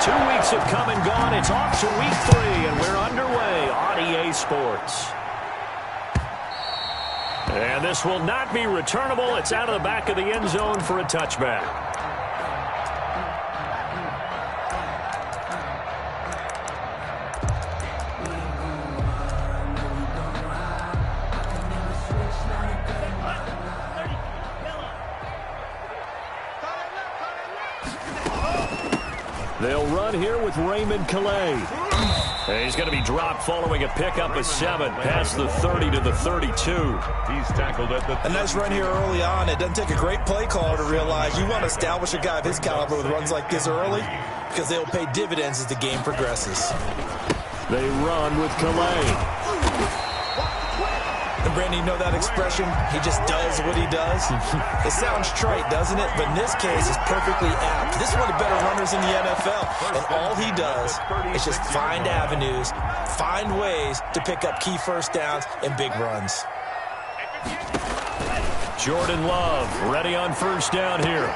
2 weeks have come and gone. It's off to week 3, and we're underway on EA Sports. And this will not be returnable. It's out of the back of the end zone for a touchback. They'll run here with Raymond Calais. And he's going to be dropped following a pickup of 7 past the 30 to the 32. He's tackled at the... A nice run here early on. It doesn't take a great play caller to realize you want to establish a guy of his caliber with runs like this early because they'll pay dividends as the game progresses. They run with Calais. And Brandon, you know that expression? He just does what he does. It sounds trite, doesn't it? But in this case, it's perfectly apt. This is one of the better runners in the NFL. And all he does is just find avenues, find ways to pick up key first downs and big runs. Jordan Love ready on first down here.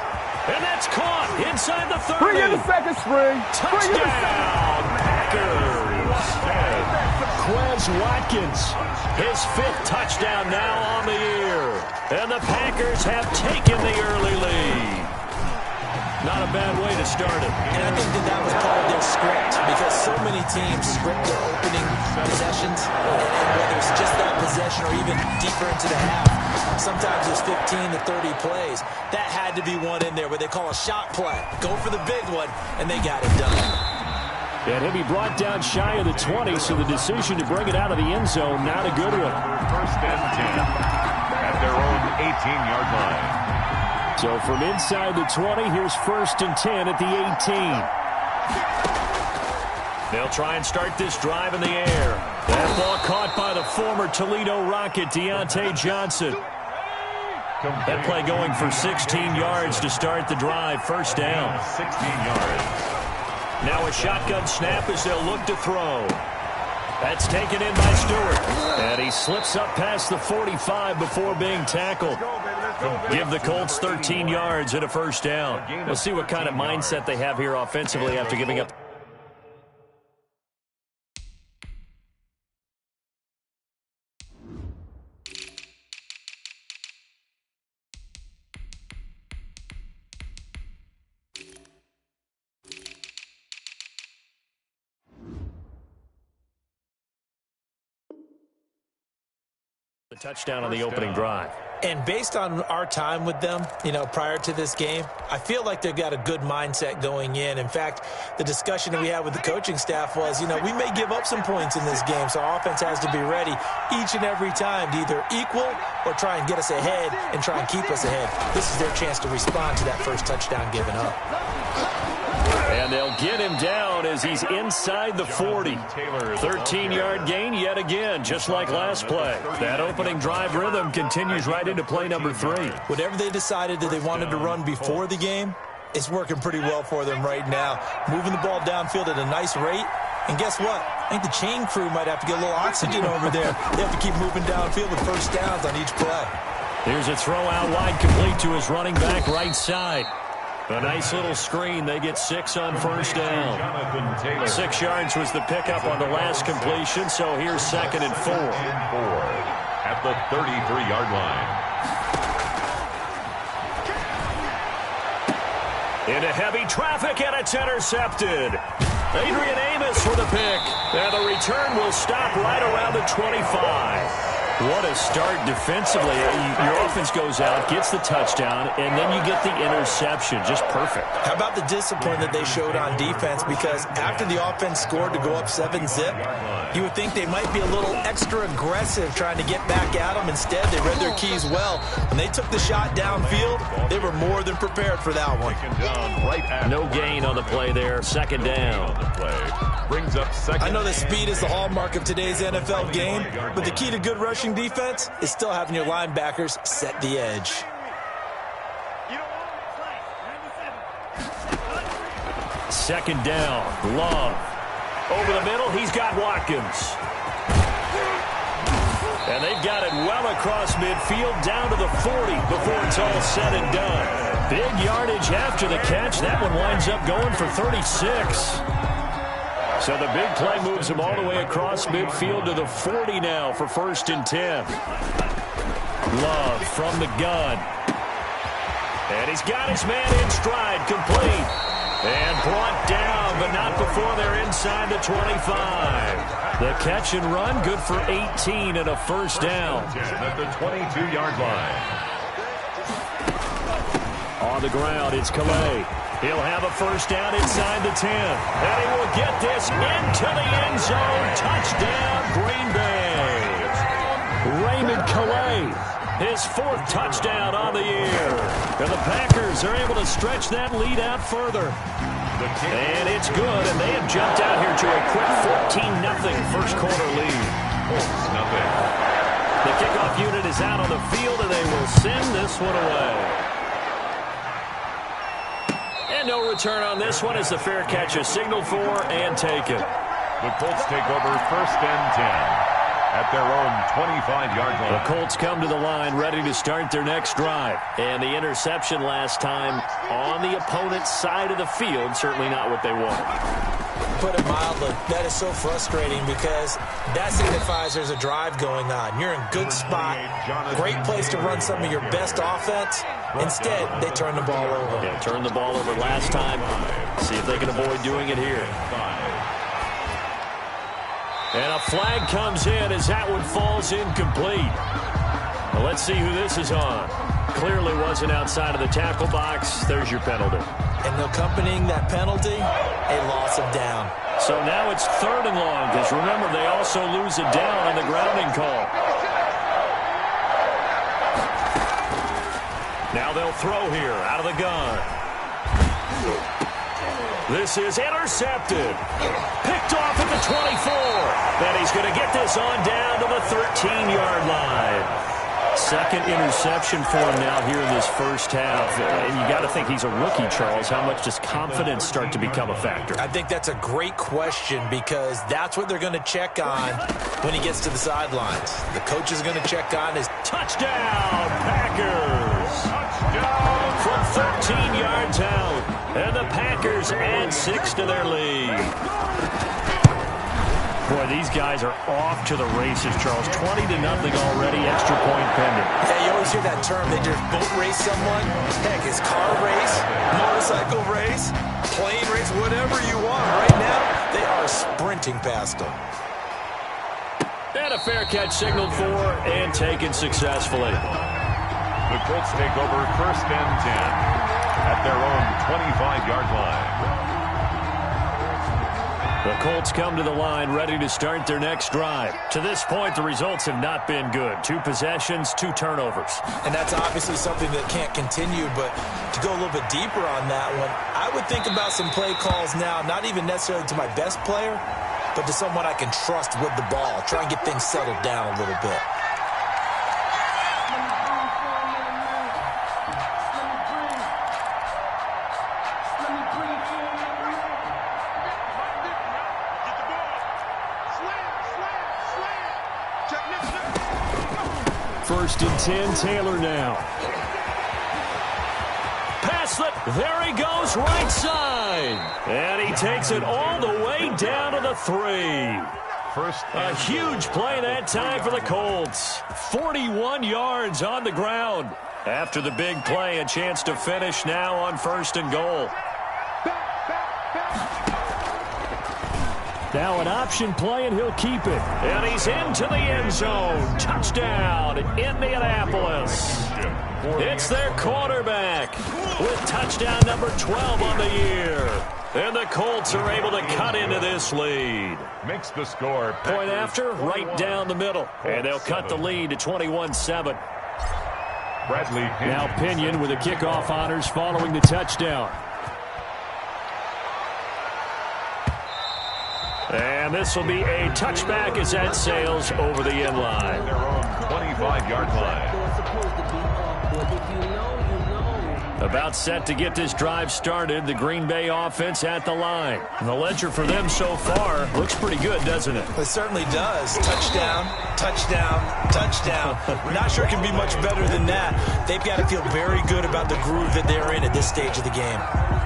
And that's caught inside the 30. Bring in the second spring. Touchdown, Packers. Quez Watkins, his 5th touchdown now on the year. And the Packers have taken the early lead. Not a bad way to start it. And I think that was part of their script because so many teams script their opening possessions, and whether it's just that possession or even deeper into the half, sometimes there's 15 to 30 plays. That had to be one in there where they call a shot play. Go for the big one, and they got it done. And he'll be brought down shy of the 20, so the decision to bring it out of the end zone, not a good one. First and 10 at their own 18-yard line. So from inside the 20, here's first and 10 at the 18. They'll try and start this drive in the air. That ball caught by the former Toledo Rocket, Deontay Johnson. That play going for 16 yards to start the drive. First down. 16 yards. Now a shotgun snap as they'll look to throw. That's taken in by Stewart. And he slips up past the 45 before being tackled. Give the Colts 13 yards and a first down. We'll see what kind of mindset they have here offensively after giving up. The touchdown on the opening drive. And based on our time with them, prior to this game, I feel like they've got a good mindset going in. In fact, the discussion that we had with the coaching staff was, we may give up some points in this game, so our offense has to be ready each and every time to either equal or try and get us ahead and try and keep us ahead. This is their chance to respond to that first touchdown given up. And they'll get him down as he's inside the 40. 13-yard gain yet again, just like last play. That opening drive rhythm continues right into play number 3. Whatever they decided that they wanted to run before the game, it's working pretty well for them right now. Moving the ball downfield at a nice rate. And guess what? I think the chain crew might have to get a little oxygen over there. They have to keep moving downfield with first downs on each play. Here's a throw out wide complete to his running back right side. A nice little screen. They get 6 on first down. 6 yards was the pickup on the last completion, so here's second and 4. At the 33-yard line. Into heavy traffic, and it's intercepted. Adrian Amos for the pick. And the return will stop right around the 25. What a start defensively. Your offense goes out, gets the touchdown, and then you get the interception. Just perfect. How about the discipline that they showed on defense? Because after the offense scored to go up 7-zip, you would think they might be a little extra aggressive trying to get back at them. Instead, they read their keys well. When they took the shot downfield, they were more than prepared for that one. No gain on the play there. Second down. Brings up second. I know that speed is the hallmark of today's NFL game, but the key to good rushing defense is still having your linebackers set the edge. Second down. Love. Over the middle, he's got Watkins. And they've got it well across midfield down to the 40 before it's all said and done. Big yardage after the catch. That one winds up going for 36. So the big play moves him all the way across midfield to the 40 now for 1st and 10. Love from the gun. And he's got his man in stride, complete. And brought down, but not before they're inside the 25. The catch and run, good for 18 and a 1st down. At the 22-yard line. On the ground, it's Calais. He'll have a 1st down inside the 10. And he will get this into the end zone. Touchdown, Green Bay. Raymond Calais, his 4th touchdown on the year. And the Packers are able to stretch that lead out further. And it's good, and they have jumped out here to a quick 14-0 first quarter lead. The kickoff unit is out on the field, and they will send this one away. And no return on this one as the fair catch is signaled for and taken. The Colts take over 1st and 10 at their own 25-yard line. The Colts come to the line ready to start their next drive. And the interception last time on the opponent's side of the field, certainly not what they want. Put it mildly, that is so frustrating because that signifies there's a drive going on. You're in good spot, great place to run some of your best offense. Instead, they turn the ball over. Yeah, turned the ball over last time. See if they can avoid doing it here. And a flag comes in as that one falls incomplete. Well, let's see who this is on. Clearly wasn't outside of the tackle box. There's your penalty. And accompanying that penalty, a loss of down. So now it's 3rd and long, because remember, they also lose a down on the grounding call. Now they'll throw here out of the gun. This is intercepted. Picked off at the 24. And he's going to get this on down to the 13-yard line. 2nd interception for him now here in this first half. And you got to think he's a rookie, Charles. How much does confidence start to become a factor? I think that's a great question because that's what they're going to check on when he gets to the sidelines. The coach is going to check on his touchdown, Packers. Touchdown from 13 yards out. And the Packers add 6 to their lead. Boy, these guys are off to the races, Charles. 20-0 already, extra point pending. Yeah, you always hear that term. They just boat race someone. Heck, it's car race, motorcycle race, plane race, whatever you want. Right now, they are sprinting past them. And a fair catch signaled for and taken successfully. The Colts take over 1st and 10 at their own 25-yard line. The Colts come to the line ready to start their next drive. To this point, the results have not been good. 2 possessions, 2 turnovers. And that's obviously something that can't continue, but to go a little bit deeper on that one, I would think about some play calls now, not even necessarily to my best player, but to someone I can trust with the ball. Try and get things settled down a little bit. First and 10, Taylor now. Pass it. There he goes, right side. And he takes it all the way down to the 3. A huge play that time for the Colts. 41 yards on the ground. After the big play, a chance to finish now on 1st and goal. Now an option play, and he'll keep it. And he's into the end zone. Touchdown, Indianapolis. It's their quarterback with touchdown number 12 on the year. And the Colts are able to cut into this lead. Makes the score. Point after, right down the middle. And they'll cut the lead to 21-7. Bradley Pinion. Now Pinion with the kickoff honors following the touchdown. And this will be a touchback as that sails over the end line. Their own 25-yard line. About set to get this drive started, the Green Bay offense at the line. And the ledger for them so far looks pretty good, doesn't it? It certainly does. Touchdown, touchdown, touchdown. Not sure it can be much better than that. They've got to feel very good about the groove that they're in at this stage of the game.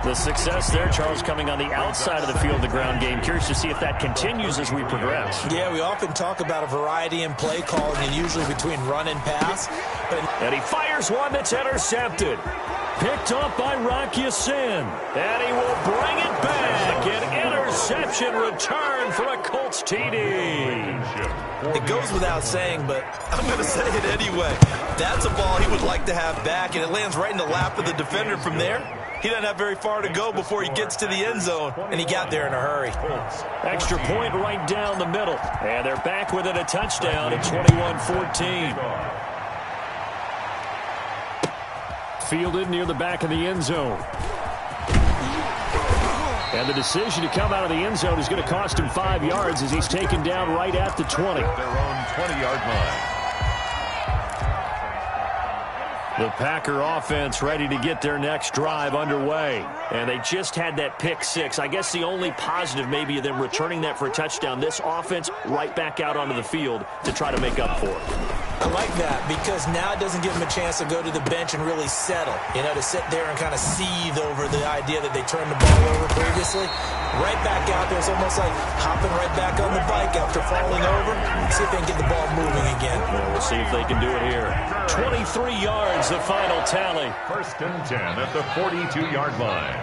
The success there, Charles, coming on the outside of the field, the ground game. Curious to see if that continues as we progress. Yeah, we often talk about a variety in play calling and usually between run and pass. And he fires one that's intercepted. Picked up by Rock Ya-Sin. And he will bring it back. An interception return for a Colts TD. It goes without saying, but I'm going to say it anyway. That's a ball he would like to have back, and it lands right in the lap of the defender from there. He doesn't have very far to go before he gets to the end zone, and he got there in a hurry. Extra point right down the middle. And they're back within a touchdown at 21-14. Fielded near the back of the end zone. And the decision to come out of the end zone is going to cost him 5 yards as he's taken down right at the 20. Their own 20-yard line. The Packer offense ready to get their next drive underway. And they just had that pick six. I guess the only positive maybe of them returning that for a touchdown. This offense right back out onto the field to try to make up for it. I like that because now it doesn't give them a chance to go to the bench and really settle. You know, to sit there and kind of seethe over the idea that they turned the ball over previously. Right back out there. It's almost like hopping right back on the bike after falling over. See if they can get the ball moving again. Well, we'll see if they can do it here. 23 yards, the final tally. 1st and 10 at the 42-yard line.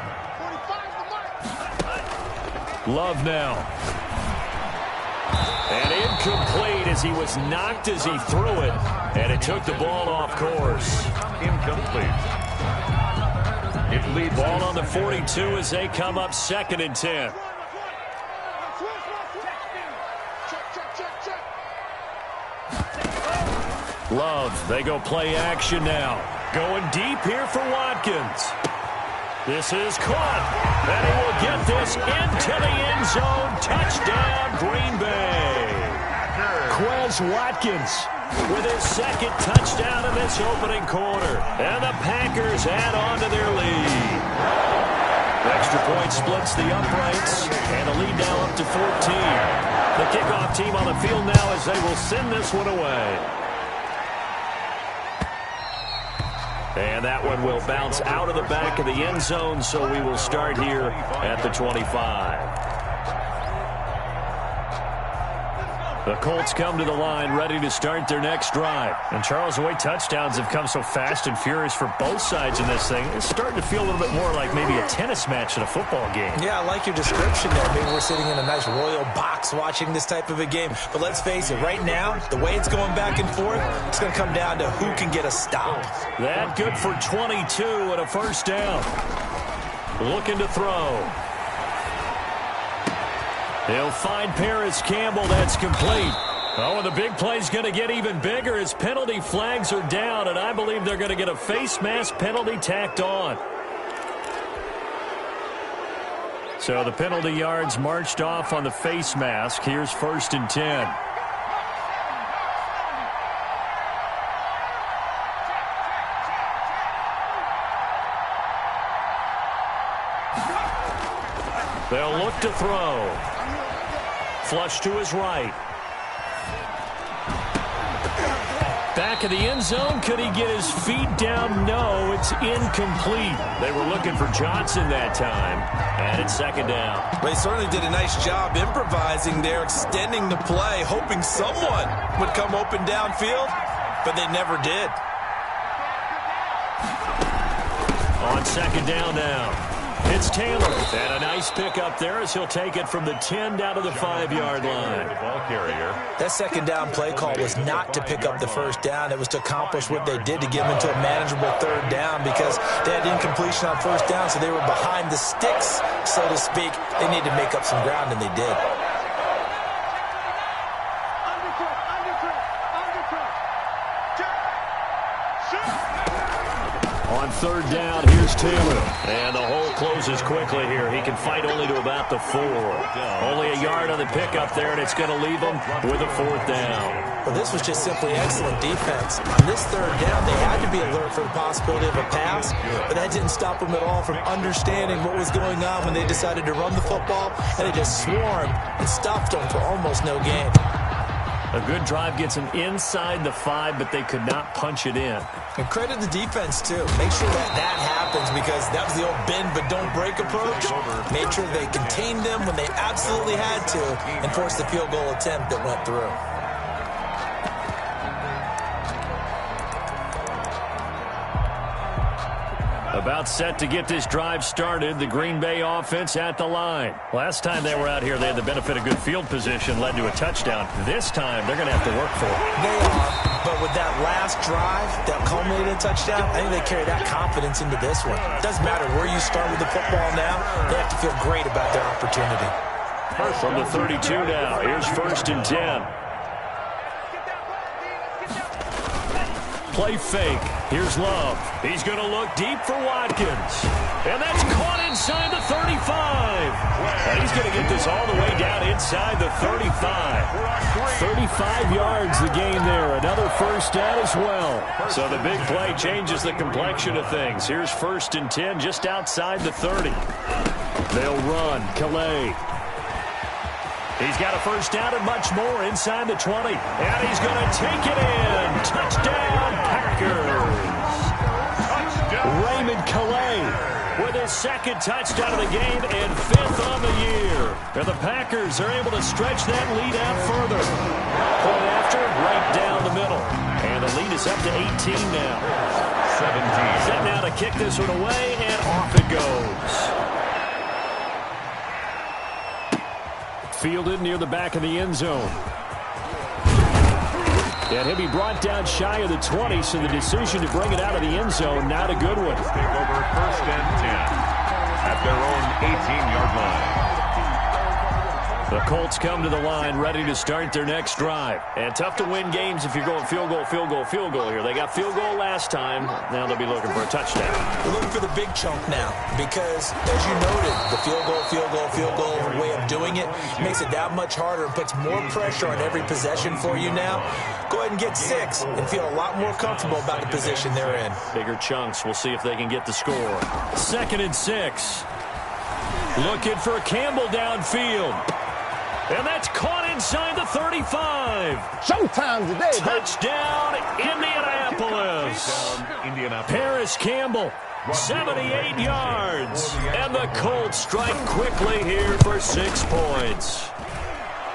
Love now. And incomplete as he was knocked as he threw it. And it took the ball off course. Incomplete. It leads ball on the 42 as they come up 2nd and 10. Love, they go play action now. Going deep here for Watkins. This is caught. And he will get this into the end zone. Touchdown, Green Bay. Quez Watkins with his 2nd touchdown in this opening quarter. And the Packers add on to their lead. Extra point splits the uprights. And the lead now up to 14. The kickoff team on the field now as they will send this one away. And that one will bounce out of the back of the end zone, so we will start here at the 25. The Colts come to the line ready to start their next drive. And Charles, the way touchdowns have come so fast and furious for both sides in this thing, it's starting to feel a little bit more like maybe a tennis match in a football game. Yeah, I like your description there. Maybe we're sitting in a nice royal box watching this type of a game. But let's face it, right now, the way it's going back and forth, it's going to come down to who can get a stop. That good for 22 and a 1st down. Looking to throw. He'll find Paris Campbell. That's complete. Oh, and the big play's going to get even bigger as penalty flags are down, and I believe they're going to get a face mask penalty tacked on. So the penalty yards marched off on the face mask. Here's 1st and 10. They'll look to throw. Flush to his right. Back of the end zone. Could he get his feet down? No, it's incomplete. They were looking for Johnson that time. And it's 2nd down. They certainly did a nice job improvising there, extending the play, hoping someone would come open downfield, but they never did. On 2nd down now. It's Taylor. And a nice pickup there as he'll take it from the 10 down to the 5-yard line. Ball carrier. That 2nd down play call was not to pick up the 1st down. It was to accomplish what they did to get them into a manageable 3rd down because they had incompletion on 1st down, so they were behind the sticks, so to speak. They needed to make up some ground, and they did. On On third down, here's Taylor. And the hole closes quickly here. He can fight only to about the 4. Only a yard on the pickup there, and it's going to leave him with a 4th down. Well, this was just simply excellent defense. On this third down, they had to be alert for the possibility of a pass, but that didn't stop them at all from understanding what was going on when they decided to run the football, and they just swarmed and stopped them for almost no gain. A good drive gets them inside the 5, but they could not punch it in. And credit the defense, too. Make sure that happens, because that was the old bend but don't break approach. Made sure they contained them when they absolutely had to and forced the field goal attempt that went through. About set to get this drive started, the Green Bay offense at the line. Last time they were out here, they had the benefit of good field position, led to a touchdown. This time, they're going to have to work for it. They are, but with that last drive that culminated in a touchdown, I think they carry that confidence into this one. It doesn't matter where you start with the football now, they have to feel great about their opportunity. From the 32 now, here's 1st and 10. Play fake. Here's Love. He's going to look deep for Watkins. And that's caught inside the 35. And he's going to get this all the way down inside the 35. 35 yards the gain there. Another 1st down as well. So the big play changes the complexion of things. Here's 1st and 10 just outside the 30. They'll run. Calais. He's got a 1st down and much more inside the 20. And he's going to take it in. Touchdown, Packers. Raymond Calais with his 2nd touchdown of the game and 5th on the year. And the Packers are able to stretch that lead out further. Point after, right down the middle. And the lead is up to 18 now. 17. Set now to kick this one away, and off it goes. Fielded near the back of the end zone. And he'll be brought down shy of the 20, so the decision to bring it out of the end zone, not a good one. Take over 1st and 10 at their own 18-yard line. The Colts come to the line ready to start their next drive. And tough to win games if you're going field goal, field goal, field goal here. They got field goal last time. Now they'll be looking for a touchdown. They're looking for the big chunk now because, as you noted, the field goal way of doing it makes it that much harder and puts more pressure on every possession for you now. Go ahead and get 6 and feel a lot more comfortable about the position they're in. Bigger chunks. We'll see if they can get the score. 2nd and 6. Looking for Campbell downfield. And that's caught inside the 35. Showtime today, Touchdown, Indianapolis. Paris Campbell, 78 yards. And the Colts strike quickly here for 6 points.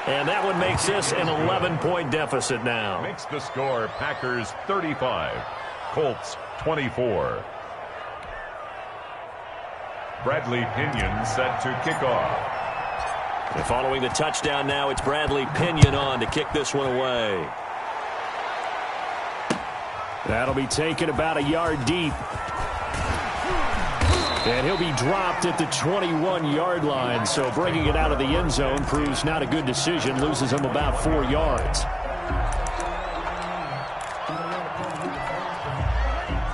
And that one makes this an 11-point deficit now. Makes the score Packers 35, Colts 24. Bradley Pinion set to kick off. And following the touchdown now, it's Bradley Pinion on to kick this one away. That'll be taken about a yard deep. And he'll be dropped at the 21-yard line, so bringing it out of the end zone proves not a good decision, loses him about 4 yards.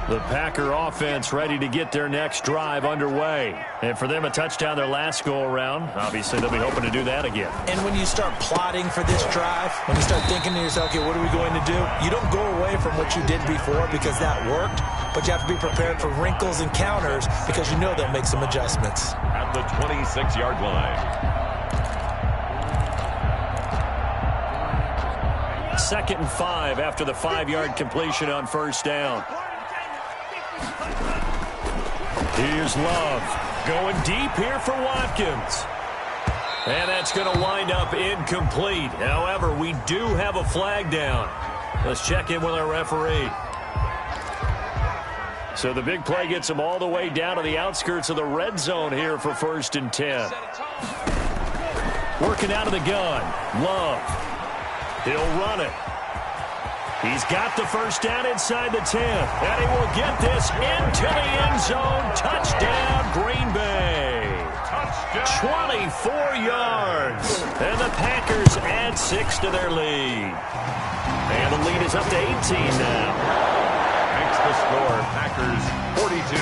The Packer offense ready to get their next drive underway. And for them, a touchdown their last go-around. Obviously, they'll be hoping to do that again. And when you start plotting for this drive, when you start thinking to yourself, okay, what are we going to do? You don't go away from what you did before because that worked, but you have to be prepared for wrinkles and counters because you know they'll make some adjustments. At the 26-yard line. 2nd and 5 after the 5-yard completion on 1st down. Here's Love going deep here for Watkins. And that's going to wind up incomplete. However, we do have a flag down. Let's check in with our referee. So the big play gets him all the way down to the outskirts of the red zone here for 1st and 10. Working out of the gun. Love. He'll run it. He's got the 1st down inside the 10. And he will get this into the end zone. Touchdown, Green Bay. Touchdown. 24 yards. And the Packers add 6 to their lead. And the lead is up to 18 now. Thanks the score. Packers 42,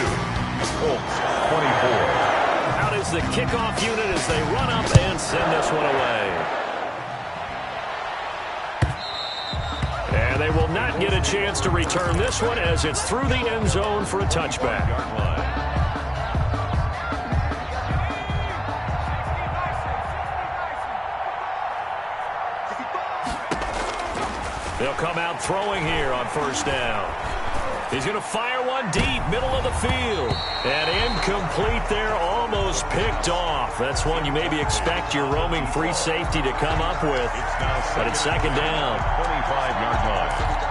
Colts 24. Out is the kickoff unit as they run up and send this one away. And they will not get a chance to return this one as it's through the end zone for a touchback. They'll come out throwing here on first down. He's going to fire one deep, middle of the field. And incomplete there, almost picked off. That's one you maybe expect your roaming free safety to come up with. But it's second down. 25-yard line.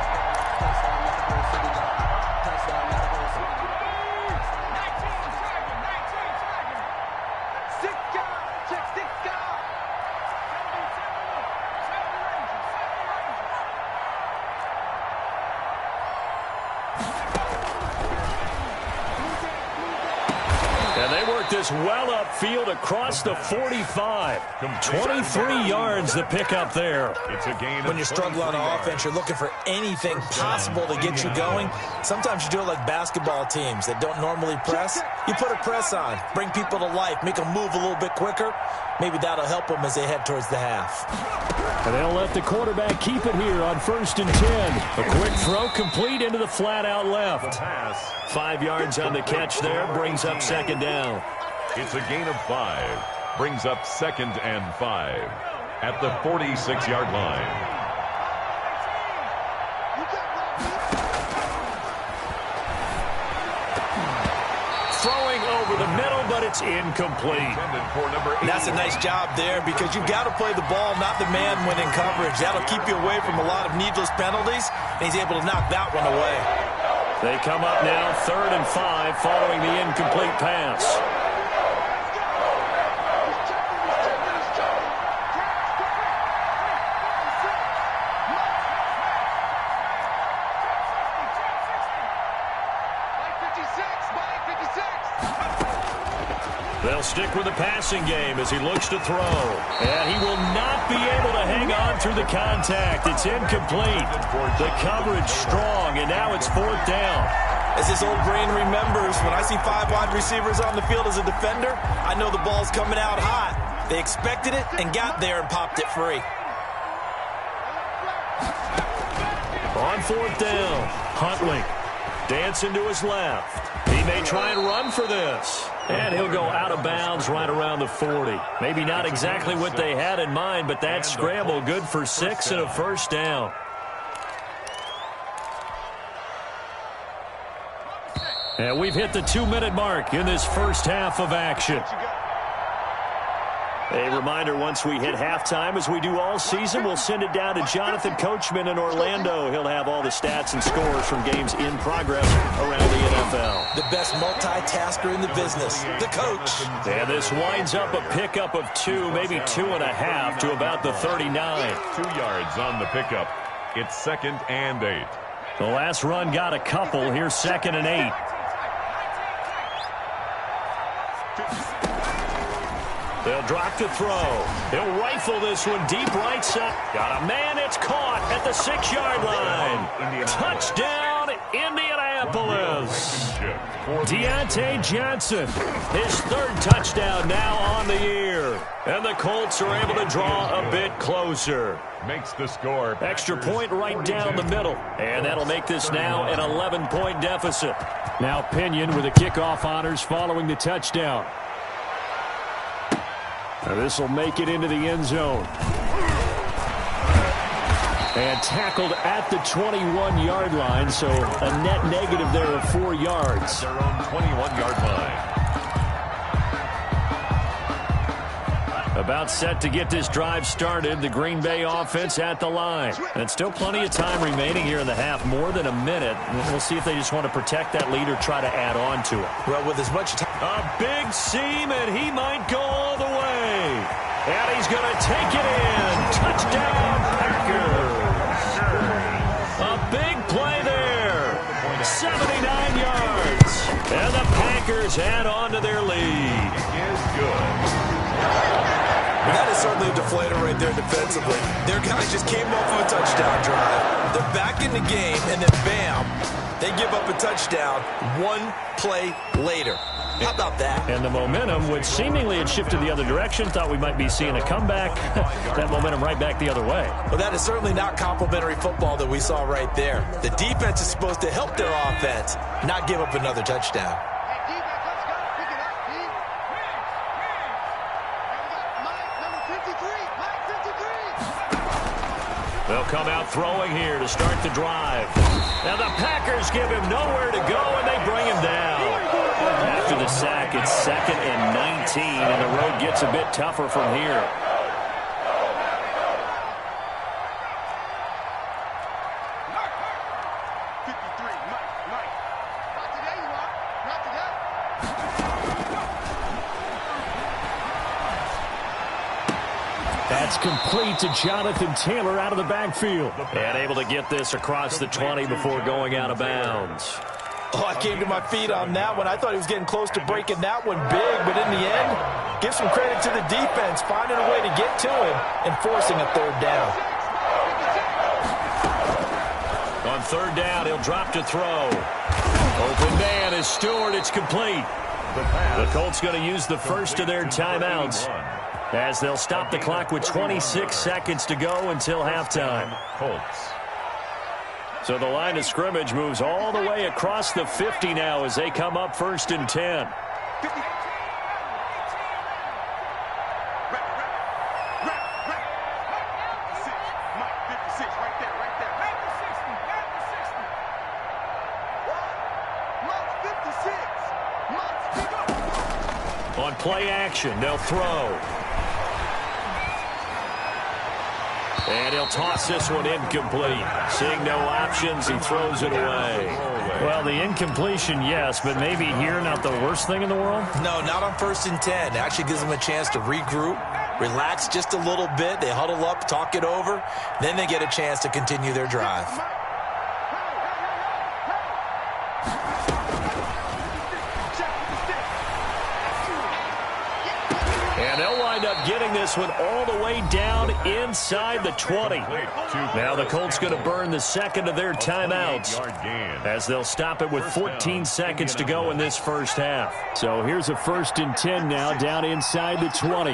This well upfield across the 45. 23 yards the pickup there. It's a gain. When you struggle on offense, you're looking for anything possible to get you going. Sometimes you do it like basketball teams that don't normally press. You put a press on, bring people to life, make them move a little bit quicker. Maybe that'll help them as they head towards the half. And they'll let the quarterback keep it here on 1st and 10. A quick throw complete into the flat out left. 5 yards on the catch there, brings up second down. It's a gain of 5. Brings up 2nd and 5 at the 46-yard line. Throwing over the middle, but it's incomplete. That's a nice job there because you've got to play the ball, not the man when in coverage. That'll keep you away from a lot of needless penalties, and he's able to knock that one away. They come up now 3rd and 5 following the incomplete pass. They'll stick with the passing game as he looks to throw. And he will not be able to hang on through the contact. It's incomplete. The coverage strong, and now it's 4th down. As his old brain remembers, when I see 5 wide receivers on the field as a defender, I know the ball's coming out hot. They expected it and got there and popped it free. On 4th down, Huntley dancing to his left. He may try and run for this. And he'll go out of bounds right around the 40. Maybe not exactly what they had in mind, but that scramble good for 6 and a first down. And we've hit the 2-minute mark in this first half of action. A reminder, once we hit halftime, as we do all season, we'll send it down to Jonathan Coachman in Orlando. He'll have all the stats and scores from games in progress around the NFL. The best multitasker in the business, the coach. And this winds up a pickup of 2, maybe 2.5 to about the 39. 2 yards on the pickup. It's 2nd and 8. The last run got a couple. Here's 2nd and 8. They'll drop to throw. He'll rifle this one deep right side. Got a man. It's caught at the 6-yard line. Touchdown, Indianapolis. Deontay Johnson, his 3rd touchdown now on the year. And the Colts are able to draw a bit closer. Makes the score. Extra point right down the middle. And that'll make this now an 11-point deficit. Now Pinion with the kickoff honors following the touchdown. Now this will make it into the end zone. And tackled at the 21-yard line, so a net negative there of 4 yards. Their own 21-yard line. About set to get this drive started. The Green Bay offense at the line. And still plenty of time remaining here in the half, more than a minute. We'll see if they just want to protect that lead or try to add on to it. Well, with as much time. A big seam, and he might go all the way. And he's going to take it in. Touchdown, Packers. A big play there. 79 yards. And the Packers add on to their lead. Is good. That is certainly a deflator right there defensively. Their guys just came off of a touchdown drive. They're back in the game, and then bam, They give up a touchdown one play later. How about that? And the momentum, which seemingly had shifted the other direction, thought we might be seeing a comeback. That momentum right back the other way. Well, that is certainly not complimentary football that we saw right there. The defense is supposed to help their offense, not give up another touchdown. They'll come out throwing here to start the drive. Now the Packers give him nowhere to go, and they bring him down. After the sack, it's 2nd and 19, and the road gets a bit tougher from here. That's complete to Jonathan Taylor out of the backfield. And able to get this across the 20 before going out of bounds. Oh, I came to my feet on that one. I thought he was getting close to breaking that one big, but in the end, give some credit to the defense, finding a way to get to him and forcing a 3rd down. On 3rd down, he'll drop to throw. Open man is Stewart. It's complete. The Colts going to use the first of their timeouts, as they'll stop the clock with 26 seconds to go until halftime. Colts. So the line of scrimmage moves all the way across the 50 now as they come up 1st and 10. On play action, they'll throw. And he'll toss this one incomplete. Seeing no options, he throws it away. Well, the incompletion, yes, but maybe here not the worst thing in the world? No, not on 1st and 10. It actually gives them a chance to regroup, relax just a little bit. They huddle up, talk it over. Then they get a chance to continue their drive. And they'll wind up getting this one all the way down inside the 20. Now the Colts going to burn the 2nd of their timeouts, as they'll stop it with 14 seconds to go in this first half. So here's a 1st and 10 now down inside the 20.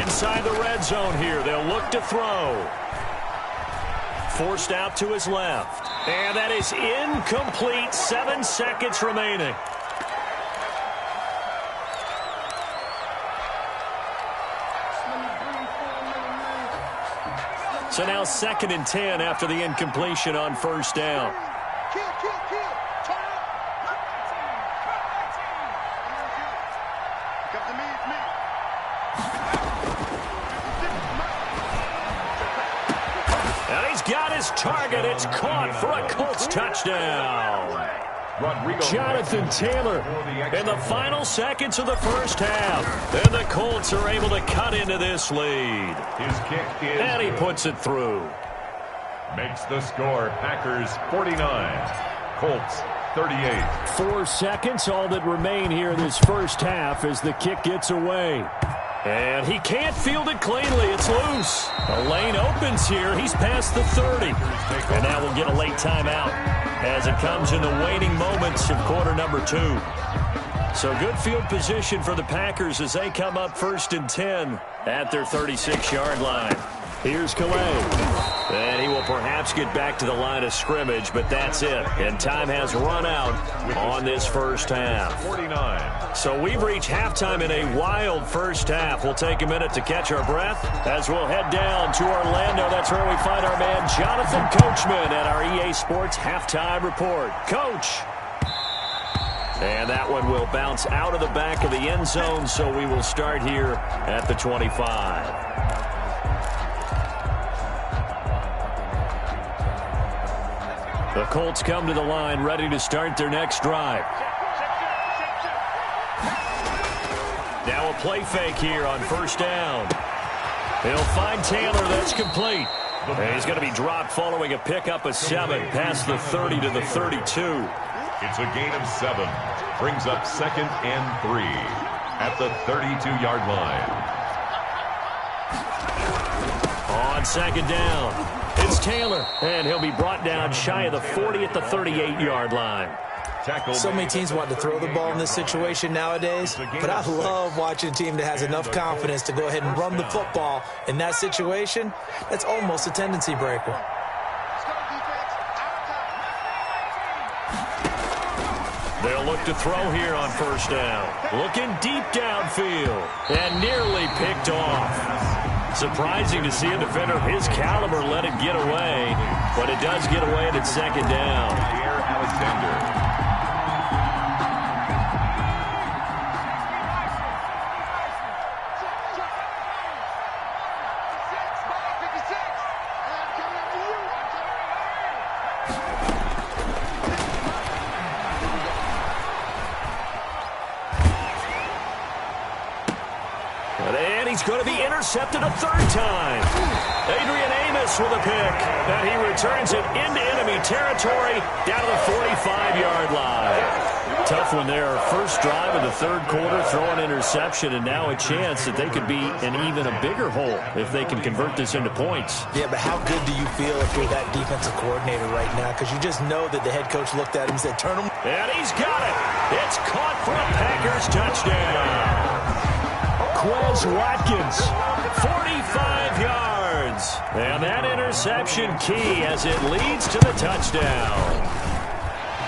Inside the red zone here, they'll look to throw. Forced out to his left. And that is incomplete. 7 seconds remaining. So now 2nd and 10 after the incompletion on 1st down. Target, it's caught for a Colts touchdown. Jonathan Taylor in the final seconds of the first half. And the Colts are able to cut into this lead. His kick is and he puts it through. Makes the score Packers 49, Colts 38. 4 seconds, all that remain here in this first half as the kick gets away. And he can't field it cleanly. It's loose. The lane opens here. He's past the 30. And now we'll get a late timeout as it comes in the waning moments of quarter number 2. So good field position for the Packers as they come up 1st and 10 at their 36-yard line. Here's Calais. And he will perhaps get back to the line of scrimmage, but that's it. And time has run out on this first half. 49. So we've reached halftime in a wild first half. We'll take a minute to catch our breath as we'll head down to Orlando. That's where we find our man Jonathan Coachman at our EA Sports Halftime Report. Coach. And that one will bounce out of the back of the end zone, so we will start here at the 25. The Colts come to the line ready to start their next drive. Now a play fake here on 1st down. He'll find Taylor. That's complete. And he's going to be dropped following a pickup of 7 past the 30 to the 32. It's a gain of 7. Brings up 2nd and 3 at the 32-yard line. on second down. It's Taylor, and he'll be brought down shy of the 40 at the 38-yard line. So many teams want to throw the ball in this situation nowadays, but I love watching a team that has enough confidence to go ahead and run the football. In that situation, that's almost a tendency breaker. They'll look to throw here on first down. Looking deep downfield and nearly picked off. Surprising to see a defender of his caliber let it get away, but it does get away at second down. Alexander. Going to be intercepted a third time. Adrian Amos with a pick, and he returns it into enemy territory down to the 45-yard line. Tough one there. First drive of the third quarter, throw an interception, and now a chance that they could be in even a bigger hole if they can convert this into points. Yeah, but how good do you feel if you're that defensive coordinator right now? Because you just know that the head coach looked at him and said, turn him. And he's got it. It's caught for a Packers touchdown. Quez Watkins, 45 yards. And that interception key as it leads to the touchdown.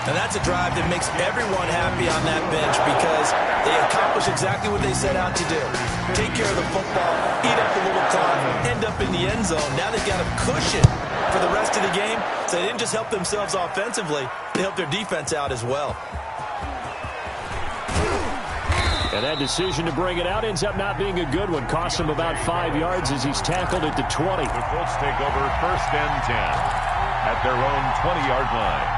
And that's a drive that makes everyone happy on that bench because they accomplish exactly what they set out to do. Take care of the football, eat up a little clock, end up in the end zone. Now they've got a cushion for the rest of the game. So they didn't just help themselves offensively, they helped their defense out as well. And that decision to bring it out ends up not being a good one. Costs him about 5 yards as he's tackled at the 20. The Colts take over first and 10 at their own 20-yard line.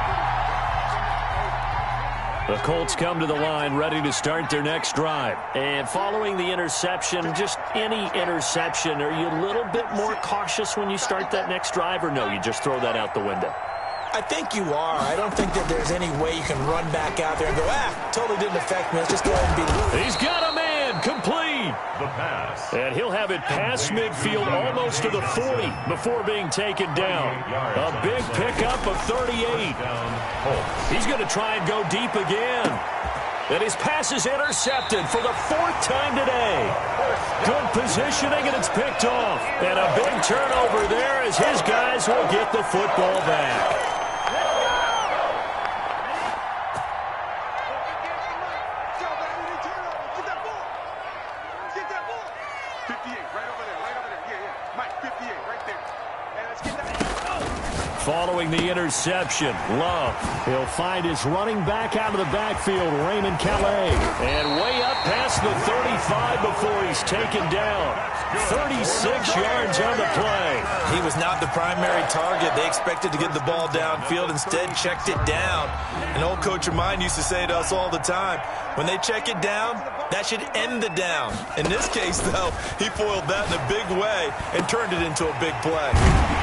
The Colts come to the line ready to start their next drive. And following the interception, just any interception, are you a little bit more cautious when you start that next drive, or no, you just throw that out the window? I think you are. I don't think that there's any way you can run back out there and go, totally didn't affect me. Let's just go ahead and beat him. He's got a man, complete. The pass. And he'll have it past midfield almost to the 40 before being taken down. A big pickup of 38. He's going to try and go deep again. And his pass is intercepted for the 4th time today. Good positioning, and it's picked off. And a big turnover there as his guys will get the football back. Following the interception, Love. He'll find his running back out of the backfield, Raymond Calais. And way up past the 35 before he's taken down. 36 yards on the play. He was not the primary target. They expected to get the ball downfield, instead checked it down. An old coach of mine used to say to us all the time, when they check it down, that should end the down. In this case, though, he foiled that in a big way and turned it into a big play.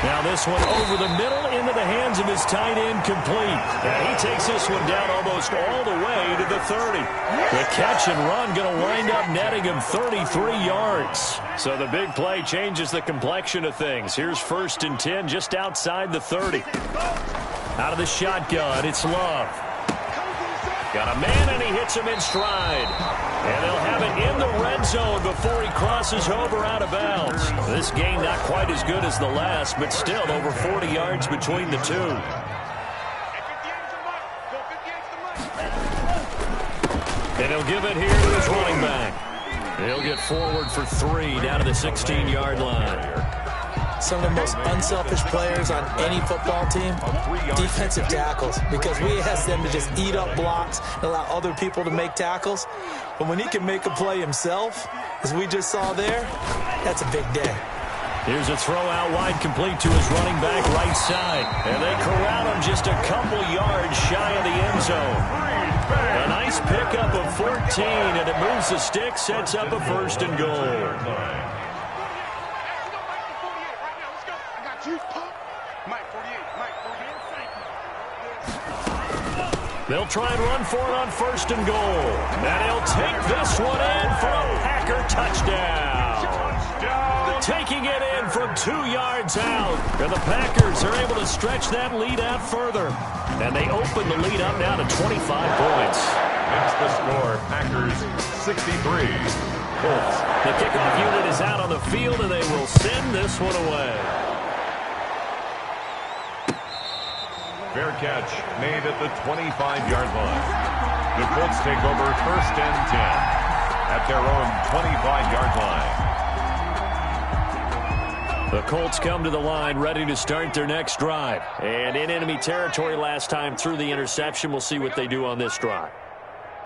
Now this one over the middle into the hands of his tight end, complete. And he takes this one down almost all the way to the 30. The catch and run going to wind up netting him 33 yards. So the big play changes the complexion of things. Here's 1st and 10 just outside the 30. Out of the shotgun, it's Love. Got a man, and he hits him in stride. And they'll have it in the red zone before he crosses over out of bounds. This game not quite as good as the last, but still over 40 yards between the two. And he'll give it here to his running back. He'll get forward for 3 down to the 16-yard line. Some of the most unselfish players on any football team, defensive tackles, because we ask them to just eat up blocks and allow other people to make tackles. But when he can make a play himself, as we just saw there, that's a big day. Here's a throw out wide, complete to his running back right side. And they corral him just a couple yards shy of the end zone. A nice pickup of 14, and it moves the stick, sets up a 1st and goal. They'll try and run for it on 1st and goal. And he'll take this one in for a Packer touchdown. taking it in from 2 yards out. And the Packers are able to stretch that lead out further. And they open the lead up now to 25 points. That's the score. Packers 63. Colts. The kickoff unit is out on the field, and they will send this one away. Fair catch made at the 25-yard line. The Colts take over 1st and 10 at their own 25-yard line. The Colts come to the line ready to start their next drive. And in enemy territory last time through the interception. We'll see what they do on this drive.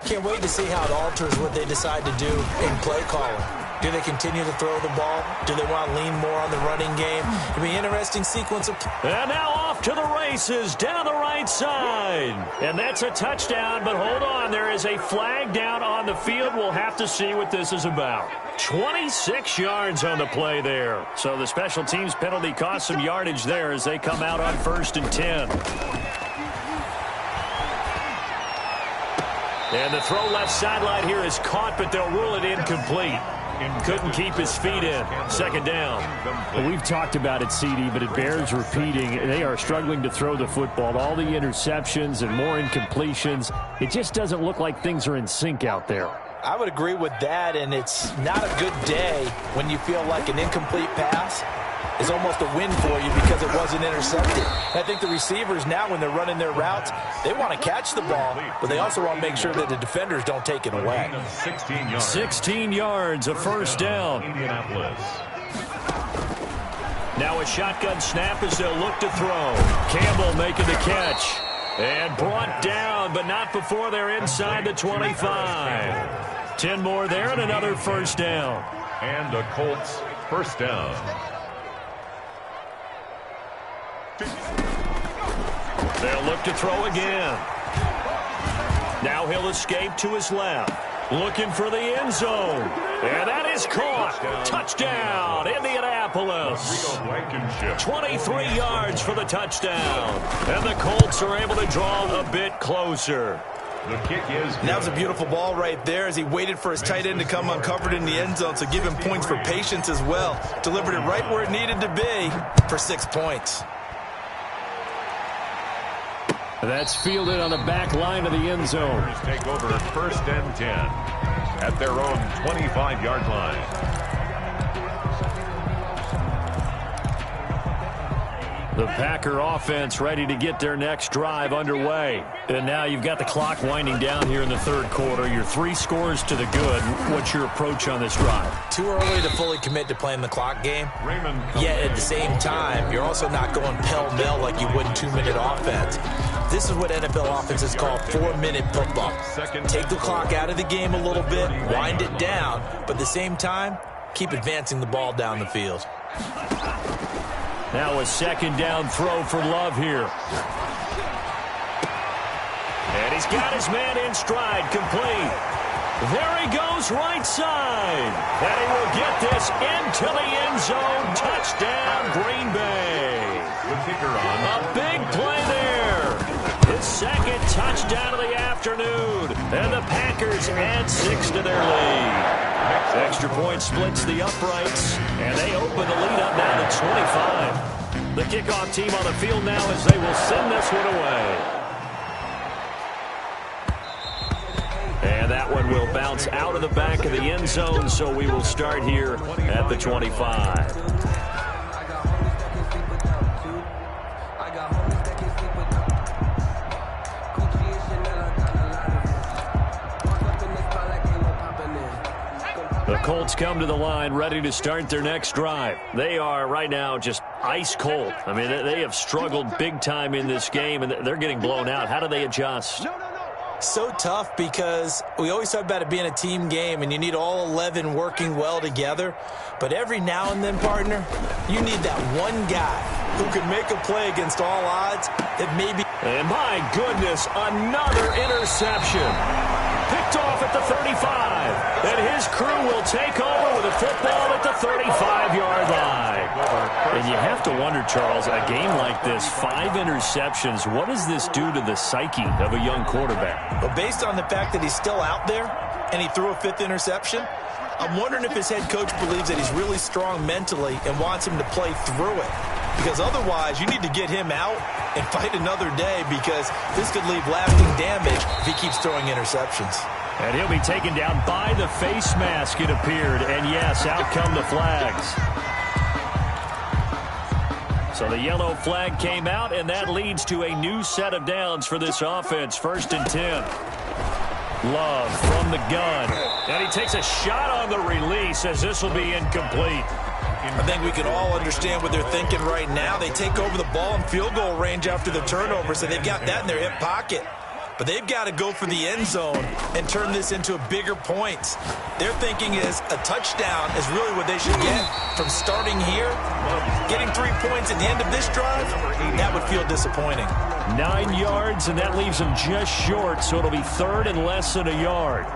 Can't wait to see how it alters what they decide to do in play calling. Do they continue to throw the ball? Do they want to lean more on the running game? It'll be an interesting sequence of... And now off to the races down the right side. And that's a touchdown, but hold on. There is a flag down on the field. We'll have to see what this is about. 26 yards on the play there. So the special teams penalty cost some yardage there as they come out on 1st and 10. And the throw left sideline here is caught, but they'll rule it incomplete. Couldn't keep his feet in. 2nd down. Well, we've talked about it, CD, but it bears repeating. They are struggling to throw the football. All the interceptions and more incompletions. It just doesn't look like things are in sync out there. I would agree with that, and it's not a good day when you feel like an incomplete pass is almost a win for you because it wasn't intercepted. I think the receivers now, when they're running their routes, they want to catch the ball, but they also want to make sure that the defenders don't take it away. 16 yards, a 1st down. Now a shotgun snap as they'll look to throw. Campbell making the catch. And brought down, but not before they're inside the 25. 10 more there and another 1st down. And the Colts 1st down. They'll look to throw again. Now he'll escape to his left. Looking for the end zone. And that is caught. Touchdown, Indianapolis. 23 yards for the touchdown. And the Colts are able to draw a bit closer. The kick is good. That was a beautiful ball right there as he waited for his tight end to come uncovered in the end zone, so give him points for patience as well. Delivered it right where it needed to be for 6 points. That's fielded on the back line of the end zone. Take over 1st and 10 at their own 25-yard line. The Packer offense ready to get their next drive underway. And now you've got the clock winding down here in the 3rd quarter. You're 3 scores to the good. What's your approach on this drive? Too early to fully commit to playing the clock game. Yet at the same time, you're also not going pell-mell like you would in 2-minute offense. This is what NFL offenses call 4-minute football. Take the clock out of the game a little bit, wind it down, but at the same time, keep advancing the ball down the field. Now a 2nd down throw for Love here. And he's got his man in stride, complete. There he goes, right side. And he will get this into the end zone. Touchdown, Green Bay. The kicker on. A big play there. His 2nd touchdown of the afternoon. And the Packers add 6 to their lead. Extra point splits the uprights, and they open the lead up now to 25. The kickoff team on the field now as they will send this one away. And that one will bounce out of the back of the end zone, so we will start here at the 25. The Colts come to the line ready to start their next drive. They are right now just ice cold. I mean, they have struggled big time in this game, and they're getting blown out. How do they adjust? So tough because we always talk about it being a team game, and you need all 11 working well together. But every now and then, partner, you need that one guy who can make a play against all odds that maybe... And my goodness, another interception. Picked off at the 35. And his crew will take over with a football at the 35-yard line. And you have to wonder, Charles, a game like this, 5 interceptions, what does this do to the psyche of a young quarterback? But based on the fact that he's still out there and he threw a 5th interception, I'm wondering if his head coach believes that he's really strong mentally and wants him to play through it. Because otherwise, you need to get him out and fight another day, because this could leave lasting damage if he keeps throwing interceptions. And he'll be taken down by the face mask, it appeared. And yes, out come the flags. So the yellow flag came out, and that leads to a new set of downs for this offense. 1st and 10. Love from the gun. And he takes a shot on the release, as this will be incomplete. I think we can all understand what they're thinking right now. They take over the ball in field goal range after the turnover, so they've got that in their hip pocket. But they've got to go for the end zone and turn this into a bigger points. Their thinking is a touchdown is really what they should get from starting here. Getting 3 points at the end of this drive, that would feel disappointing. 9 yards, and that leaves them just short, so it'll be 3rd and less than a yard.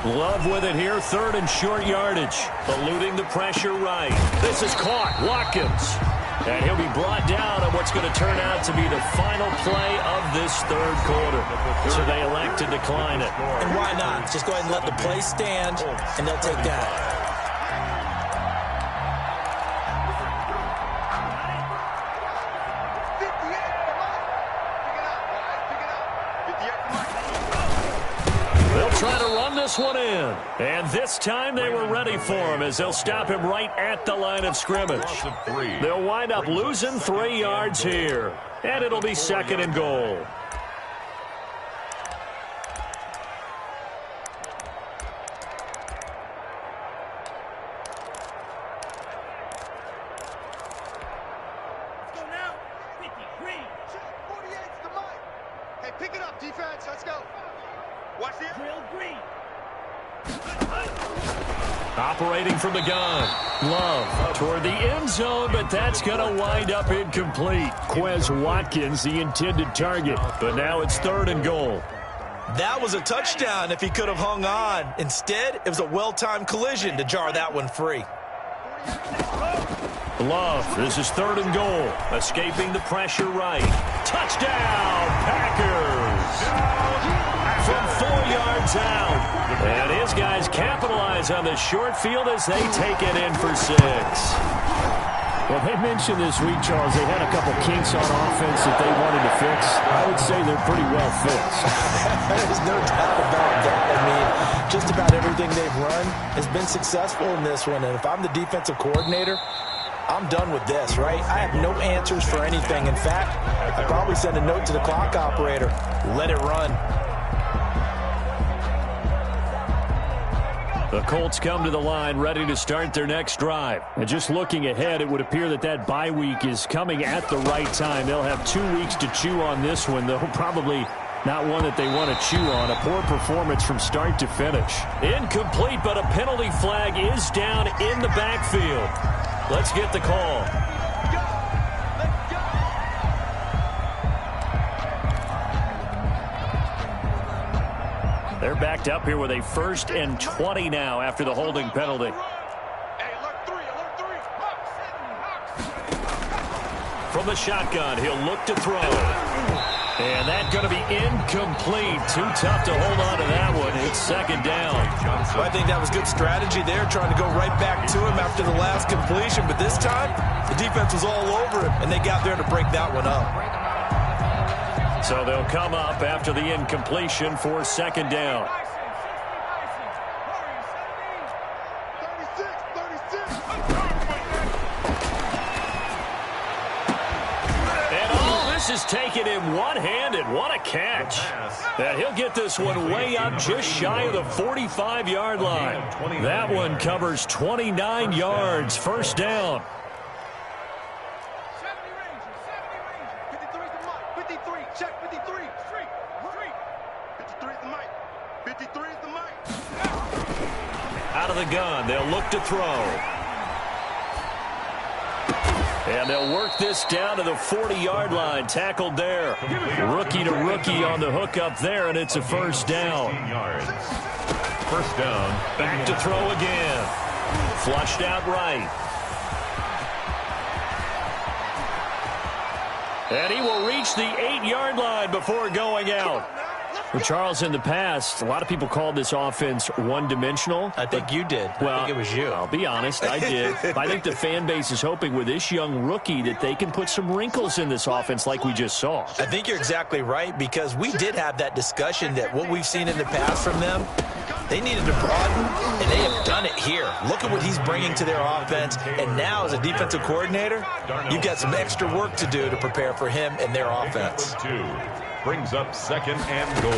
Love with it here, 3rd and short yardage. Eluding the pressure right. This is caught. Watkins. And he'll be brought down on what's going to turn out to be the final play of this 3rd quarter. So they elect to decline it. And why not? Just go ahead and let the play stand, and they'll take that. Try to run this one in. And this time they were ready for him, as they'll stop him right at the line of scrimmage. They'll wind up losing 3 yards here. And it'll be 2nd and goal. Hey, pick it up, defense. Let's go. Watch this. Drill green. Operating from the gun. Love toward the end zone, but that's going to wind up incomplete. Quez Watkins, the intended target, but now it's 3rd and goal. That was a touchdown if he could have hung on. Instead, it was a well-timed collision to jar that one free. Love, this is 3rd and goal. Escaping the pressure right. Touchdown, Packers! From 4 yards out. And his guys capitalize on the short field as they take it in for 6. Well, they mentioned this week, Charles, they had a couple kinks on offense that they wanted to fix. I would say they're pretty well fixed. There's no doubt about that. I mean, just about everything they've run has been successful in this one. And if I'm the defensive coordinator, I'm done with this, right? I have no answers for anything. In fact, I'd probably send a note to the clock operator. Let it run. The Colts come to the line ready to start their next drive. And just looking ahead, it would appear that that bye week is coming at the right time. They'll have 2 weeks to chew on this one, though probably not one that they want to chew on. A poor performance from start to finish. Incomplete, but a penalty flag is down in the backfield. Let's get the call. They're backed up here with a 1st and 20 now after the holding penalty. From the shotgun, he'll look to throw. And that's going to be incomplete. Too tough to hold on to that one. It's 2nd down. Well, I think that was good strategy there, trying to go right back to him after the last completion. But this time, the defense was all over him, and they got there to break that one up. So they'll come up after the incompletion for 2nd down. And all this is taken in one-handed. What a catch. And he'll get this one way up just shy of the 45-yard line. That one covers 29 yards. 1st down. 53, check 53. 53 is the mic. 53 is the mic. Out of the gun, they'll look to throw. And they'll work this down to the 40-yard line. Tackled there. Rookie to rookie on the hook up there, and it's a 1st down. 1st down. Back to throw again. Flushed out right. And he will reach the 8-yard line before going out. Well, Charles, in the past, a lot of people called this offense one-dimensional. I think you did. Well, I think it was you. I'll be honest, I did. I think the fan base is hoping with this young rookie that they can put some wrinkles in this offense like we just saw. I think you're exactly right, because we did have that discussion that what we've seen in the past from them, they needed to broaden, and they have done it here. Look at what he's bringing to their offense, and now as a defensive coordinator, you've got some extra work to do to prepare for him and their offense. Brings up 2nd and goal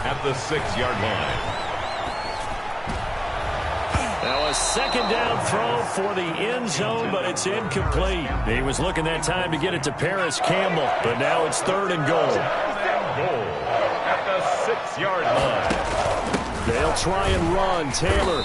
at the 6-yard line. Now a 2nd down throw for the end zone, but it's incomplete. He was looking that time to get it to Paris Campbell, but now it's 3rd and goal. Goal at the 6-yard line. They'll try and run. Taylor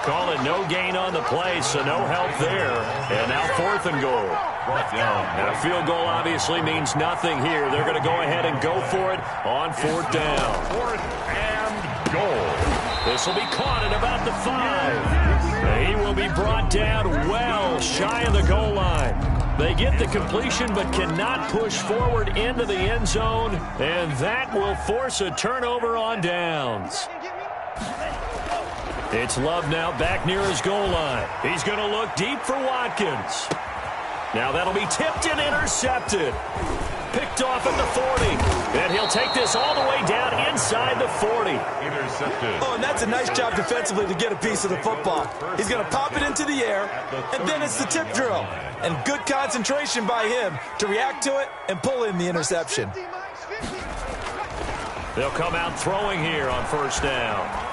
call it no gain on the play, so no help there. And now 4th and goal. Brought down. Now a field goal obviously means nothing here. They're going to go ahead and go for it on 4th down. 4th and goal. This will be caught at about the 5. He will be brought down well shy of the goal line. They get the completion but cannot push forward into the end zone, and that will force a turnover on downs. It's Love now back near his goal line. He's going to look deep for Watkins. Now that'll be tipped and intercepted. Picked off at the 40. And he'll take this all the way down inside the 40. Intercepted. Oh, and that's a nice job defensively to get a piece of the football. He's going to pop it into the air, and then it's the tip drill. And good concentration by him to react to it and pull in the interception. They'll come out throwing here on 1st down.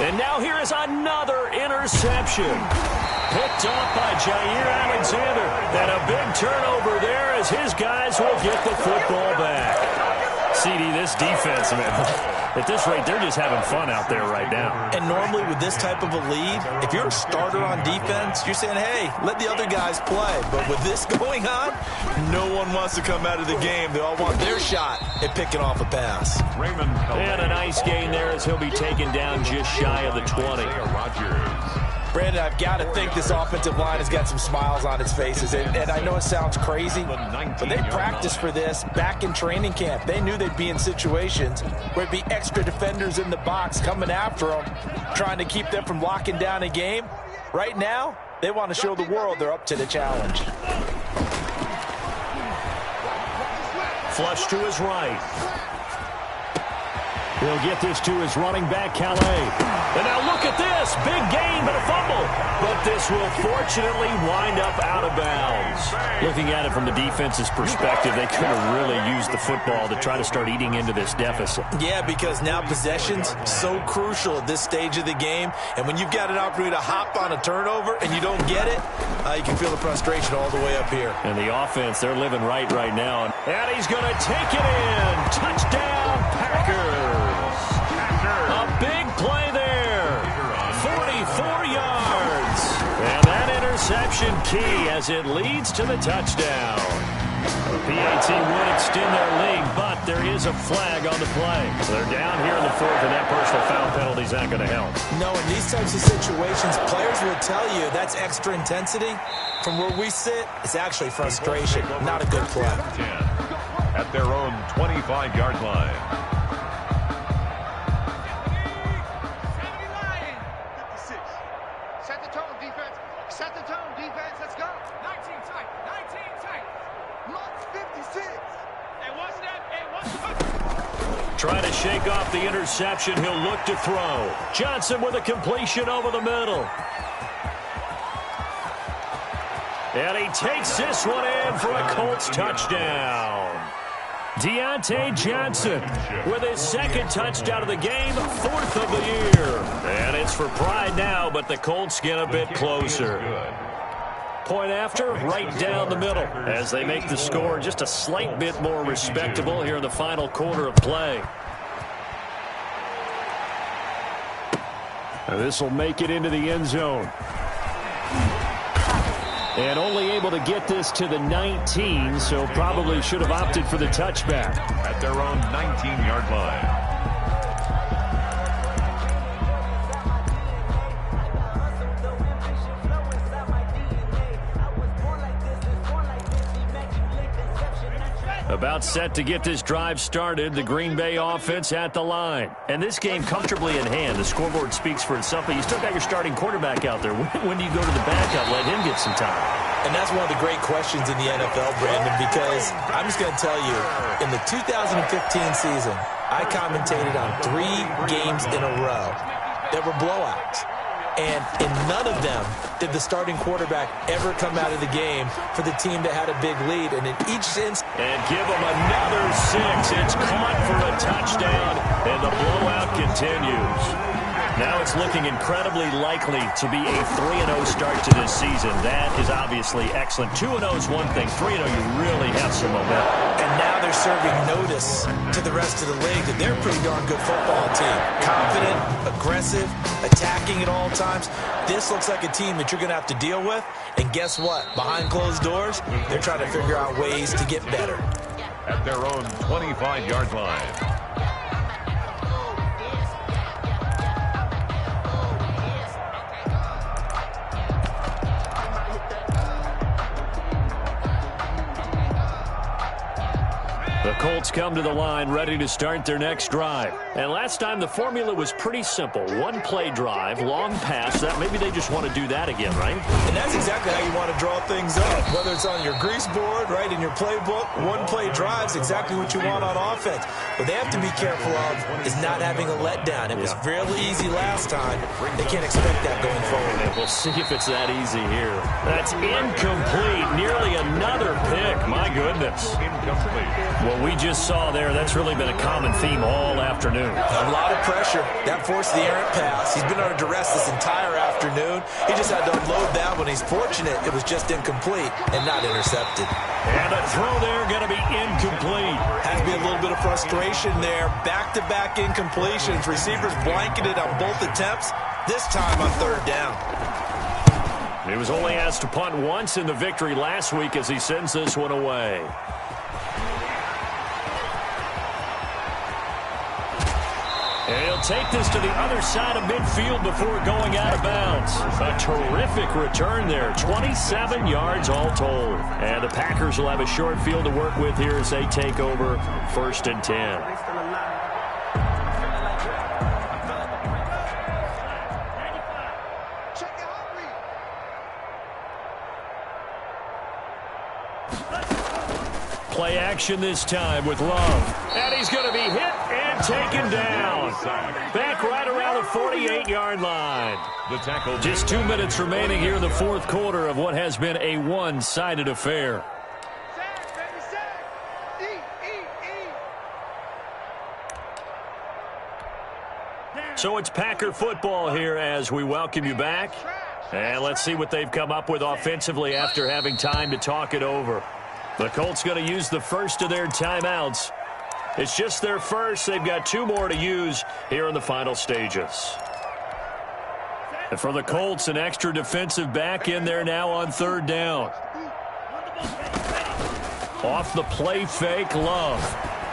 And now here is another interception. Picked off by Jair Alexander. And a big turnover there as his guys will get the football back. CD, this defense, man, at this rate, they're just having fun out there right now. And normally with this type of a lead, if you're a starter on defense, you're saying, hey, let the other guys play. But with this going on, no one wants to come out of the game. They all want their shot at picking off a pass. Raymond. And a nice gain there as he'll be taken down just shy of the 20. Brandon, I've got to think this offensive line has got some smiles on its faces. And I know it sounds crazy, but they practiced for this back in training camp. They knew they'd be in situations where it'd be extra defenders in the box coming after them, trying to keep them from locking down a game. Right now, they want to show the world they're up to the challenge. Flush to his right. He'll get this to his running back, Calais. And now look at this. Big gain, but a fumble. But this will fortunately wind up out of bounds. Looking at it from the defense's perspective, they could have really used the football to try to start eating into this deficit. Yeah, because now possession's so crucial at this stage of the game. And when you've got an opportunity to hop on a turnover and you don't get it, you can feel the frustration all the way up here. And the offense, they're living right now. And he's going to take it in. Touchdown, Packers. A big play there. 44 yards. And that interception key as it leads to the touchdown. The PAT would extend their lead, but there is a flag on the play. So they're down here in the 4th, and that personal foul penalty is not going to help. No, in these types of situations, players will tell you that's extra intensity. From where we sit, it's actually frustration, not a good play. At their own 25-yard line. Trying to shake off the interception. He'll look to throw. Johnson with a completion over the middle. And he takes this one in for a Colts touchdown. Deontay Johnson with his 2nd touchdown of the game, 4th of the year. And it's for pride now, but the Colts get a bit closer. Point after, right down the middle as they make the score just a slight bit more respectable here in the final quarter of play. This will make it into the end zone. And only able to get this to the 19, so probably should have opted for the touchback. At their own 19-yard line. About set to get this drive started, the Green Bay offense at the line. And this game comfortably in hand. The scoreboard speaks for itself, but you still got your starting quarterback out there. When do you go to the backup? Let him get some time. And that's one of the great questions in the NFL, Brandon, because I'm just going to tell you, in the 2015 season, I commentated on 3 games in a row that were blowouts. And in none of them did the starting quarterback ever come out of the game for the team that had a big lead. And in each instance... And give him another 6. It's caught for a touchdown, and the blowout continues. Now it's looking incredibly likely to be a 3-0 start to this season. That is obviously excellent. 2-0 is one thing. 3-0, you really have some momentum. And now they're serving notice to the rest of the league that they're a pretty darn good football team. Confident, aggressive, attacking at all times. This looks like a team that you're going to have to deal with. And guess what? Behind closed doors, they're trying to figure out ways to get better. At their own 25-yard line. The Colts come to the line ready to start their next drive. And last time the formula was pretty simple. 1-play drive, long pass. That maybe they just want to do that again, right? And that's exactly how you want to draw things up. Whether it's on your grease board, right, in your playbook, 1-play drive's exactly what you want on offense. What they have to be careful of is not having a letdown. It was really easy last time. They can't expect that going forward. We'll see if it's that easy here. That's incomplete. Nearly another pick. My goodness. Incomplete. What we just saw there, that's really been a common theme all afternoon. A lot of pressure. That forced the errant pass. He's been under duress this entire afternoon. He just had to unload that one. He's fortunate it was just incomplete and not intercepted. And a throw there going to be incomplete. Has to be a little bit of frustration there. Back-to-back incompletions. Receivers blanketed on both attempts, this time on 3rd down. He was only asked to punt once in the victory last week as he sends this one away. And he'll take this to the other side of midfield before going out of bounds. A terrific return there. 27 yards all told. And the Packers will have a short field to work with here as they take over 1st and 10. Play action this time with Love. And he's going to be hit and taken down. Back right around the 48-yard line. The tackle. Just 2 minutes remaining here in the 4th quarter of what has been a one-sided affair. So it's Packer football here as we welcome you back. And let's see what they've come up with offensively after having time to talk it over. The Colts going to use the first of their timeouts. It's just their first. They've got 2 more to use here in the final stages. And for the Colts, an extra defensive back in there now on 3rd down. Off the play fake, Love.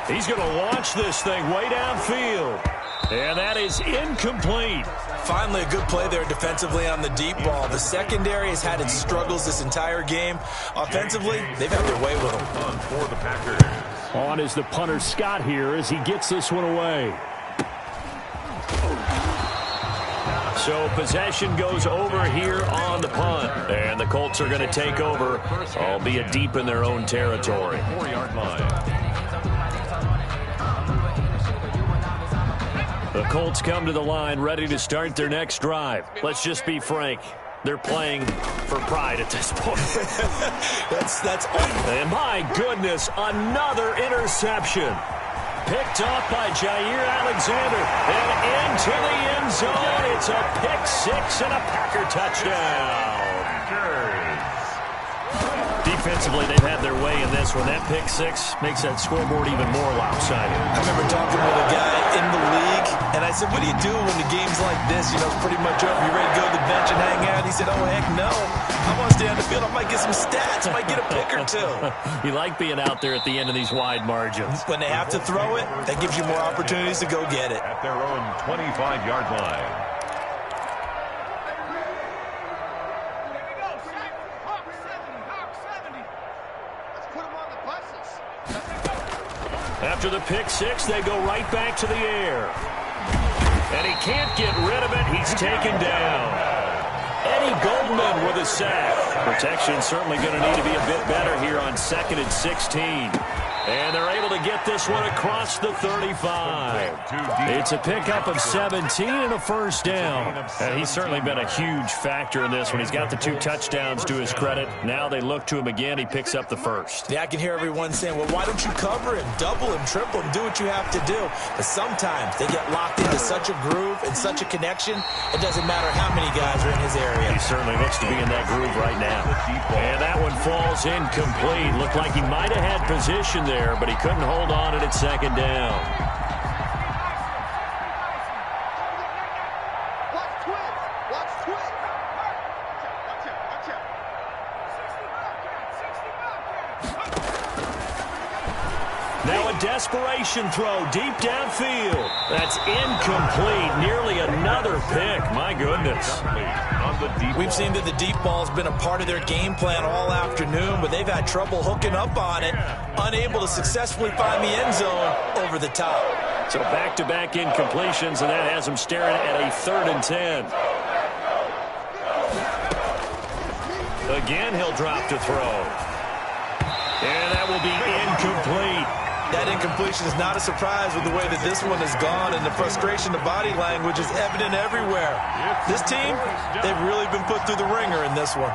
He's going to launch this thing way downfield. And that is incomplete. Finally, a good play there defensively on the deep ball. The secondary has had its struggles this entire game. Offensively, they've had their way with them. For the Packers. On is the punter Scott here as he gets this one away. So possession goes over here on the punt. And the Colts are going to take over, albeit deep in their own territory. 4-yard line. The Colts come to the line ready to start their next drive. Let's just be frank. They're playing for pride at this point. That's and my goodness, another interception. Picked off by Jair Alexander. And into the end zone. It's a pick 6 and a Packer touchdown. Defensively, they've had their way in this one. That pick 6 makes that scoreboard even more lopsided. I remember talking with a guy in the league, and I said, what do you do when the game's like this? You know, it's pretty much over. You ready to go to the bench and hang out? He said, oh, heck no. I want to stay on the field. I might get some stats. I might get a pick or 2. You like being out there at the end of these wide margins. When they have to throw it, that gives you more opportunities to go get it. At their own 25-yard line. After the pick six, they go right back to the air. And he can't get rid of it. He's taken down. Eddie Goldman with a sack. Protection certainly going to need to be a bit better here on 2nd and 16. And they're able to get this one across the 35. It's a pickup of 17 and a first down. And he's certainly been a huge factor in this when he's got the 2 touchdowns to his credit. Now they look to him again. He picks up the first. Yeah, I can hear everyone saying, well, why don't you cover him, double him, triple him, do what you have to do. But sometimes they get locked into such a groove and such a connection, it doesn't matter how many guys are in his area. He certainly looks to be in that groove right now. And that one falls incomplete. Looked like he might have had position there, but he couldn't hold on at 2nd down. Now a desperation throw deep downfield. That's incomplete. Nearly another pick. My goodness. We've seen that the deep ball has been a part of their game plan all afternoon, but they've had trouble hooking up on it, unable to successfully find the end zone over the top. So back-to-back incompletions, and that has them staring at a 3rd and 10. Again, he'll drop to throw. And that will be incomplete. That incompletion is not a surprise with the way that this one has gone, and the frustration, the body language is evident everywhere. This team, they've really been put through the ringer in this one.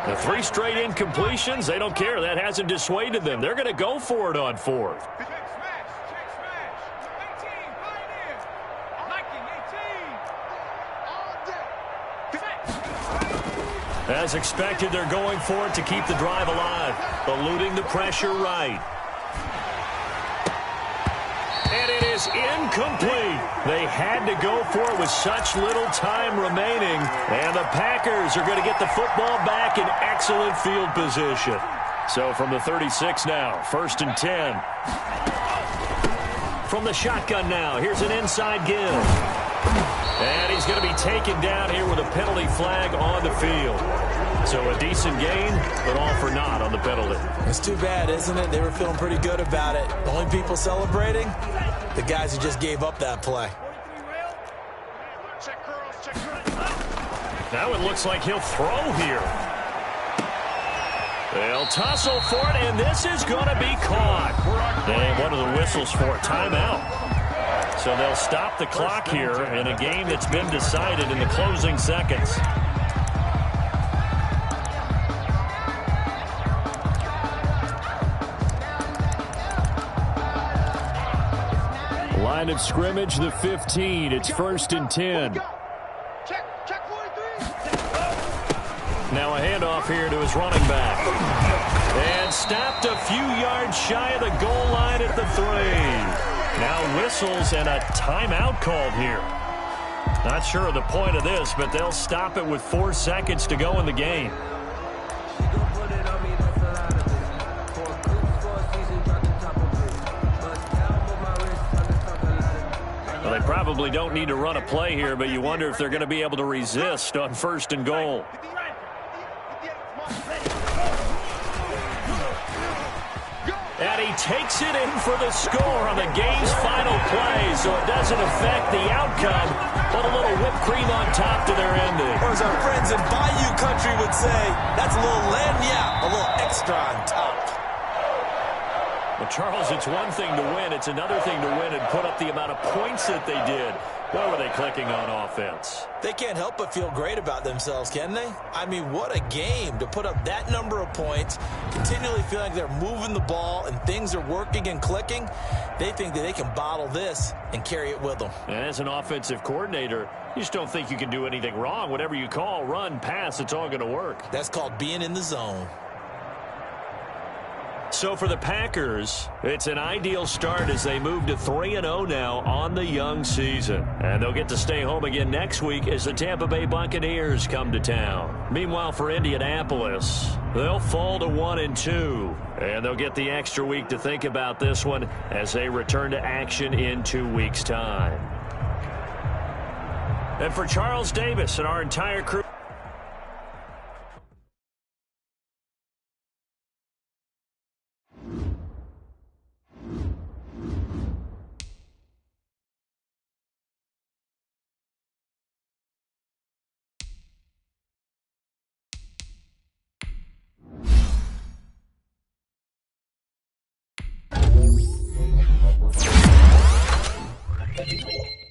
The 3 straight incompletions, they don't care. That hasn't dissuaded them. They're going to go for it on 4th. As expected, they're going for it to keep the drive alive, eluding the pressure right. And it is incomplete. They had to go for it with such little time remaining. And the Packers are going to get the football back in excellent field position. So from the 36 now, 1st and 10. From the shotgun now, here's an inside give. And he's going to be taken down here with a penalty flag on the field. So a decent gain, but all for naught on the penalty. It's too bad, isn't it? They were feeling pretty good about it. The only people celebrating, the guys who just gave up that play. Now it looks like he'll throw here. They'll tussle for it, and this is going to be caught. And one of the whistles for a timeout. So they'll stop the clock here in a game that's been decided in the closing seconds. Line of scrimmage, the 15. It's 1st and 10. Now a handoff here to his running back. And stopped a few yards shy of the goal line at the 3. Now whistles and a timeout called here. Not sure of the point of this, but they'll stop it with 4 seconds to go in the game. Well, they probably don't need to run a play here, but you wonder if they're going to be able to resist on 1st and goal. And he takes it in for the score on the game's final play, so it doesn't affect the outcome, but a little whipped cream on top to their ending. Or as our friends in Bayou Country would say, that's a little lagniappe, a little extra on top. Well, Charles, it's one thing to win. It's another thing to win and put up the amount of points that they did. Boy, were they clicking on offense. They can't help but feel great about themselves, can they? I mean, what a game to put up that number of points, continually feel like they're moving the ball and things are working and clicking. They think that they can bottle this and carry it with them. And as an offensive coordinator, you just don't think you can do anything wrong. Whatever you call, run, pass, it's all going to work. That's called being in the zone. So for the Packers, it's an ideal start as they move to 3-0 now on the young season. And they'll get to stay home again next week as the Tampa Bay Buccaneers come to town. Meanwhile, for Indianapolis, they'll fall to 1-2. And they'll get the extra week to think about this one as they return to action in 2 weeks' time. And for Charles Davis and our entire crew. Thank you.